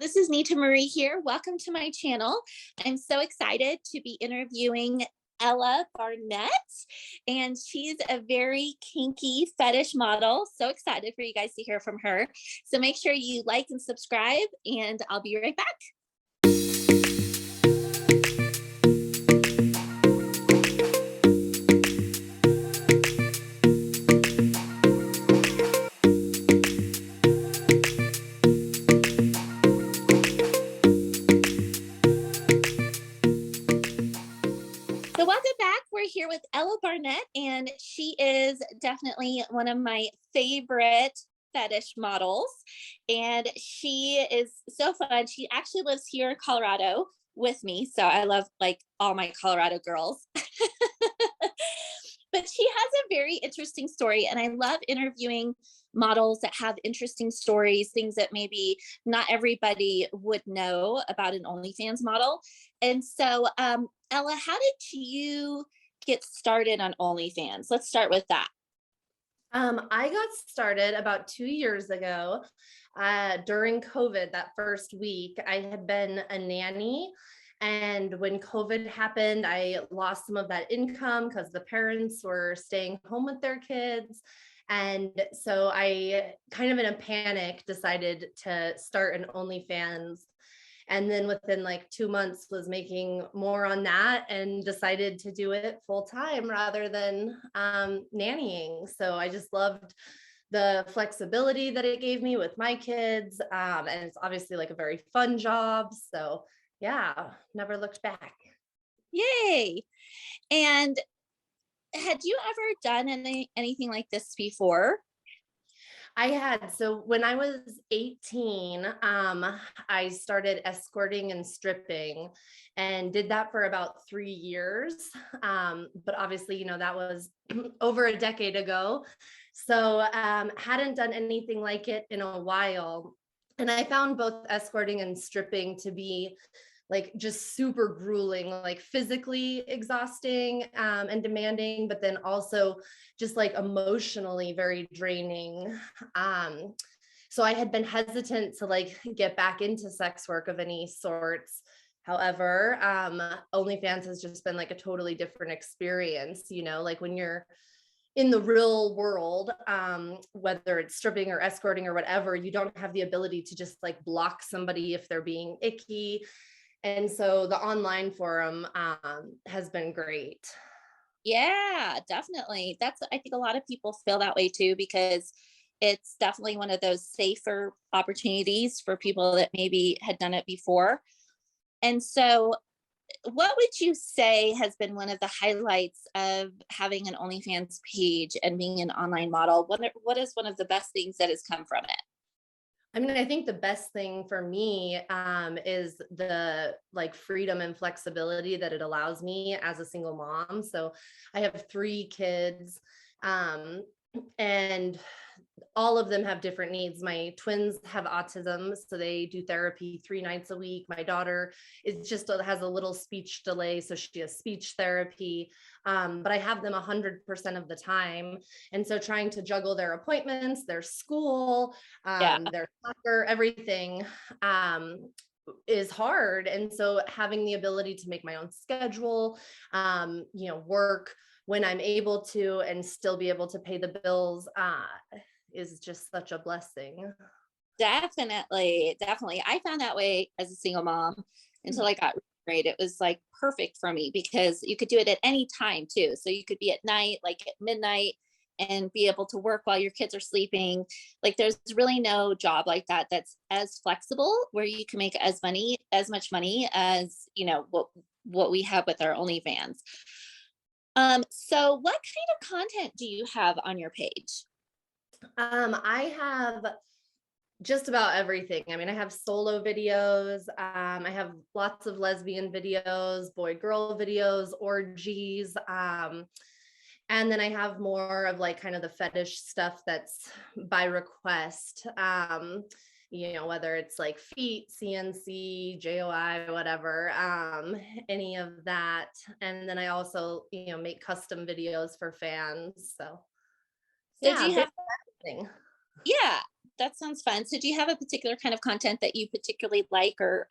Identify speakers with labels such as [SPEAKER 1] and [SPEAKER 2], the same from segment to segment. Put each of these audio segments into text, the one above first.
[SPEAKER 1] this is Nita Marie here. Welcome to my channel. I'm so excited to be interviewing Ella Barnett, and she's a very kinky fetish model. So excited for you guys to hear from her. So make sure you like and subscribe, and I'll be right back. So welcome back. We're here with Ella Barnett, and she is definitely one of my favorite fetish models. And she is so fun. She actually lives here in Colorado with me. So I love like all my Colorado girls. But she has a very interesting story, and I love interviewing models that have interesting stories, things that maybe not everybody would know about an OnlyFans model. And so, Ella, how did you get started on OnlyFans? Let's start with that.
[SPEAKER 2] I got started about 2 years ago during COVID. That first week, I had been a nanny. And when COVID happened, I lost some of that income because the parents were staying home with their kids. And so I, kind of in a panic, decided to start an OnlyFans. And then within like 2 months was making more on that and decided to do it full time rather than nannying. So I just loved the flexibility that it gave me with my kids. And it's obviously like a very fun job. So yeah, never looked back.
[SPEAKER 1] Yay. And had you ever done anything like this before?
[SPEAKER 2] I had. So when I was 18, I started escorting and stripping and did that for about 3 years. But obviously, that was over a decade ago. So hadn't done anything like it in a while. And I found both escorting and stripping to be like just super grueling, like physically exhausting and demanding, but then also just like emotionally very draining. Um, so I had been hesitant to like get back into sex work of any sorts. However, OnlyFans has just been like a totally different experience, like when you're in the real world, whether it's stripping or escorting or whatever, you don't have the ability to just like block somebody if they're being icky. And so the online forum has been great.
[SPEAKER 1] Yeah, definitely. I think a lot of people feel that way too, because it's definitely one of those safer opportunities for people that maybe had done it before. And so, what would you say has been one of the highlights of having an OnlyFans page and being an online model? What is one of the best things that has come from it?
[SPEAKER 2] I mean, I think the best thing for me is the like freedom and flexibility that it allows me as a single mom. So I have 3 kids, and all of them have different needs. My twins have autism, so they do therapy 3 nights a week. My daughter is just has a little speech delay, so she has speech therapy. But I have them 100% of the time, and so trying to juggle their appointments, their school,
[SPEAKER 1] Yeah,
[SPEAKER 2] their soccer, everything. Is hard. And so having the ability to make my own schedule, work when I'm able to and still be able to pay the bills is just such a blessing.
[SPEAKER 1] definitely. Definitely. I found that way as a single mom until I got married. It was like perfect for me because you could do it at any time too. So you could be at night, like at midnight, and be able to work while your kids are sleeping. Like there's really no job like that that's as flexible where you can make as much money as, what we have with our OnlyFans. So what kind of content do you have on your page?
[SPEAKER 2] I have just about everything. I mean, I have solo videos. I have lots of lesbian videos, boy girl videos, orgies. And then I have more of like kind of the fetish stuff that's by request. Whether it's like feet, CNC, JOI, whatever, any of that. And then I also, make custom videos for fans. So
[SPEAKER 1] So do
[SPEAKER 2] yeah,
[SPEAKER 1] you
[SPEAKER 2] big
[SPEAKER 1] have
[SPEAKER 2] thing.
[SPEAKER 1] Yeah. That sounds fun. So do you have a particular kind of content that you particularly like or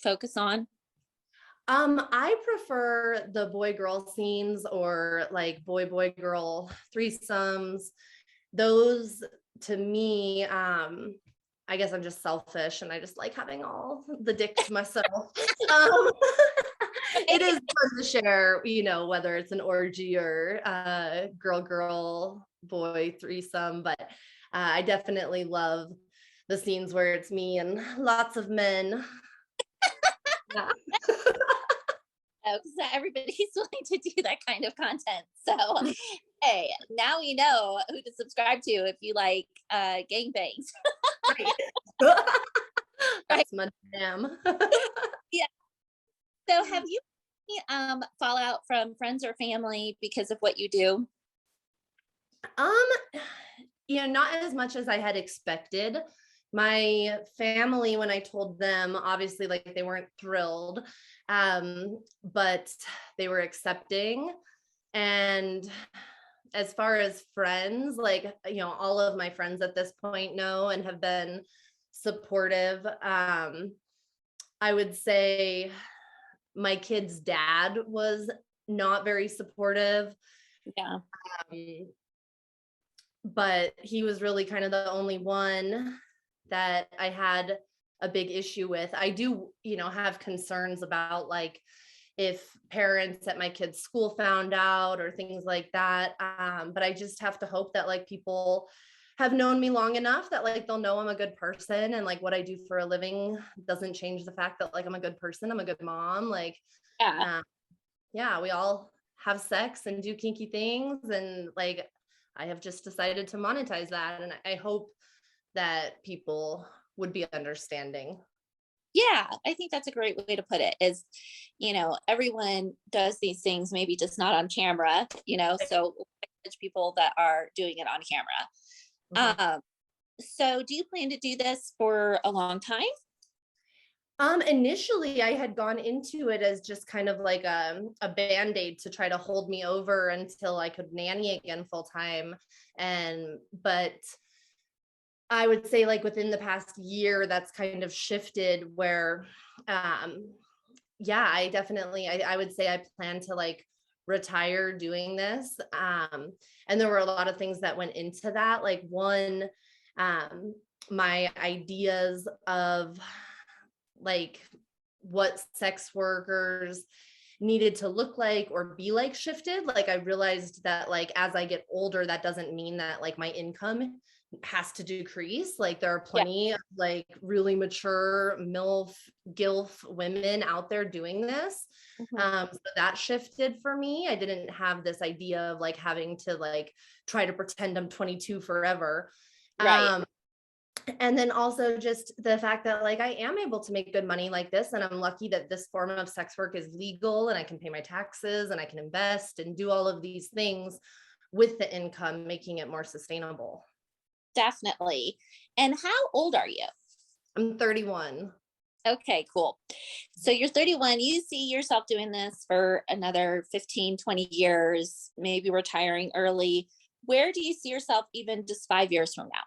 [SPEAKER 1] focus on?
[SPEAKER 2] I prefer the boy girl scenes or like boy girl threesomes. Those to me, I guess I'm just selfish and I just like having all the dick to myself. Um, it is fun to share, whether it's an orgy or girl boy threesome, but I definitely love the scenes where it's me and lots of men. Yeah.
[SPEAKER 1] Oh, because not everybody's willing to do that kind of content. So, hey, now we know who to subscribe to if you like gangbangs,
[SPEAKER 2] Right.
[SPEAKER 1] right?
[SPEAKER 2] That's my jam.
[SPEAKER 1] Yeah. So, have you fallout from friends or family because of what you do?
[SPEAKER 2] Um, not as much as I had expected. My family, when I told them, obviously, like they weren't thrilled, but they were accepting. And as far as friends, like, all of my friends at this point know and have been supportive. I would say my kid's dad was not very supportive.
[SPEAKER 1] Yeah.
[SPEAKER 2] Um, but he was really kind of the only one that I had a big issue with. I do, have concerns about like if parents at my kid's school found out or things like that. But I just have to hope that like people have known me long enough that like they'll know I'm a good person and like what I do for a living doesn't change the fact that like I'm a good person, I'm a good mom. Like,
[SPEAKER 1] Yeah.
[SPEAKER 2] yeah, we all have sex and do kinky things, and like I have just decided to monetize that, and I hope that people would be understanding.
[SPEAKER 1] Yeah, I think that's a great way to put it is, everyone does these things, maybe just not on camera, so encourage people that are doing it on
[SPEAKER 2] Mhm.
[SPEAKER 1] camera. So do you plan to do this for a long time?
[SPEAKER 2] Initially I had gone into it as just kind of like a band-aid to try to hold me over until I could nanny again full time. But I would say like within the past year, that's kind of shifted where, um, yeah, I would say I plan to like retire doing this. And there were a lot of things that went into that. Like one, um, my ideas of like what sex workers needed to look like or be like shifted. Like I realized that like as I get older, that doesn't mean that like my income has to decrease. Like there are
[SPEAKER 1] Yeah.
[SPEAKER 2] plenty of like really mature MILF, GILF women out there doing this.
[SPEAKER 1] Mhm.
[SPEAKER 2] So that shifted for me. I didn't have this idea of like having to like try to pretend I'm 22 forever.
[SPEAKER 1] Right.
[SPEAKER 2] Um, and then also just the fact that like I am able to make good money like this, and I'm lucky that this form of sex work is legal and I can pay my taxes and I can invest and do all of these things with the income, making it more sustainable.
[SPEAKER 1] Definitely. And how old are you?
[SPEAKER 2] I'm 31.
[SPEAKER 1] Okay, cool. So you're 31, you see yourself doing this for another 15, 20 years, maybe retiring early. Where do you see yourself even just 5 years from now?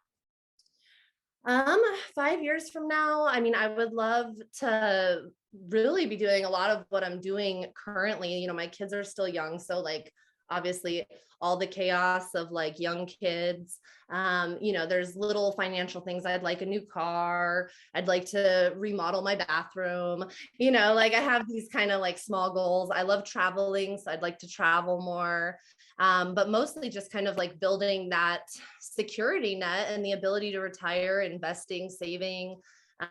[SPEAKER 2] Um, 5 years from now, I mean, I would love to really be doing a lot of what I'm doing currently. My kids are still young, so like obviously all the chaos of like young kids. There's little financial things. I'd like a new car. I'd like to remodel my bathroom. Like I have these kind of like small goals. I love traveling, so I'd like to travel more. But mostly just kind of like building that security net and the ability to retire, investing, saving,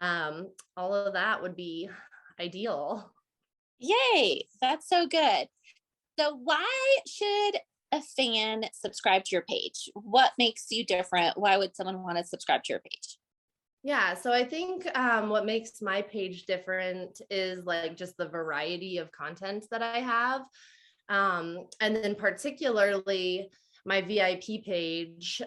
[SPEAKER 2] all of that would be ideal.
[SPEAKER 1] Yay, that's so good. So why should a fan subscribe to your page? What makes you different? Why would someone want to subscribe to your page?
[SPEAKER 2] Yeah, so I think what makes my page different is like just the variety of content that I have. And then particularly my VIP page.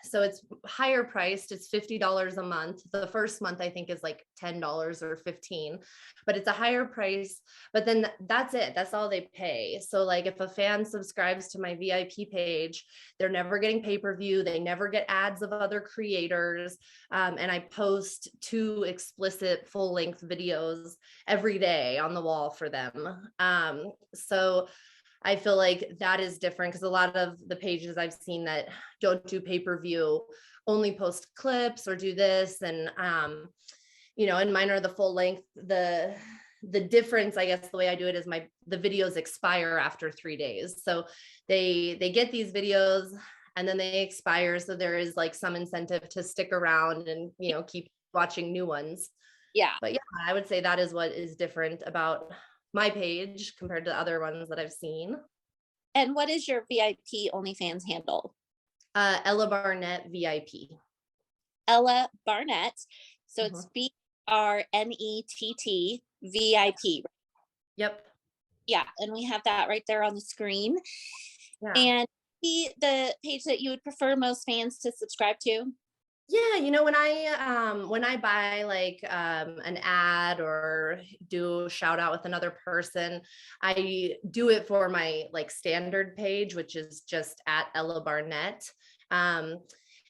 [SPEAKER 2] So it's higher priced. It's $50 a month. The first month I think is like $10 or 15, but it's a higher price. But then that's it. That's all they pay. So like if a fan subscribes to my VIP page, they're never getting pay-per-view. They never get ads of other creators. And I post 2 explicit full-length videos every day on the wall for them. So I feel like that is different because a lot of the pages I've seen that don't do pay-per-view only post clips or do this. And, and mine are the full length. The difference, I guess, the way I do it is the videos expire after 3 days. So they get these videos and then they expire. So there is like some incentive to stick around and, keep watching new ones.
[SPEAKER 1] Yeah.
[SPEAKER 2] But yeah, I would say that is what is different about my page compared to other ones that I've seen.
[SPEAKER 1] And what is your VIP OnlyFans handle?
[SPEAKER 2] Ella Barnett VIP.
[SPEAKER 1] Ella Barnett. So it's BRNETT VIP.
[SPEAKER 2] Yep.
[SPEAKER 1] Yeah. And we have that right there on the screen.
[SPEAKER 2] Yeah.
[SPEAKER 1] And the page that you would prefer most fans to subscribe to?
[SPEAKER 2] Yeah, when I buy like an ad or do a shout out with another person, I do it for my like standard page, which is just at Ella Barnett.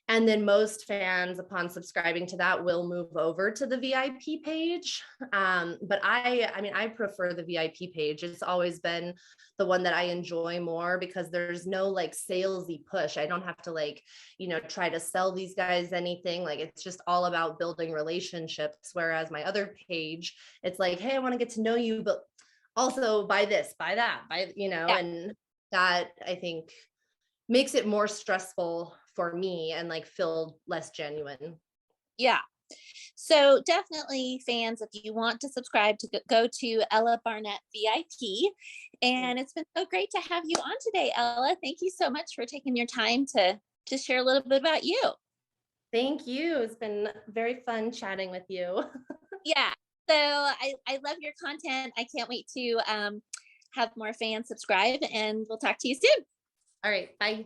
[SPEAKER 2] And then most fans, upon subscribing to that, will move over to the VIP page. But I prefer the VIP page. It's always been the one that I enjoy more because there's no like salesy push. I don't have to like, try to sell these guys anything. Like it's just all about building relationships. Whereas my other page, it's like, hey, I want to get to know you, but also buy this, buy that,
[SPEAKER 1] Yeah.
[SPEAKER 2] and that I think makes it more stressful for me and like feel less genuine.
[SPEAKER 1] Yeah. So definitely fans, if you want to subscribe, to go to Ella Barnett VIP. And it's been so great to have you on today, Ella. Thank you so much for taking your time to share a little bit about you.
[SPEAKER 2] Thank you. It's been very fun chatting with you.
[SPEAKER 1] Yeah. So I love your content. I can't wait to have more fans subscribe, and we'll talk to you soon.
[SPEAKER 2] All right. Bye.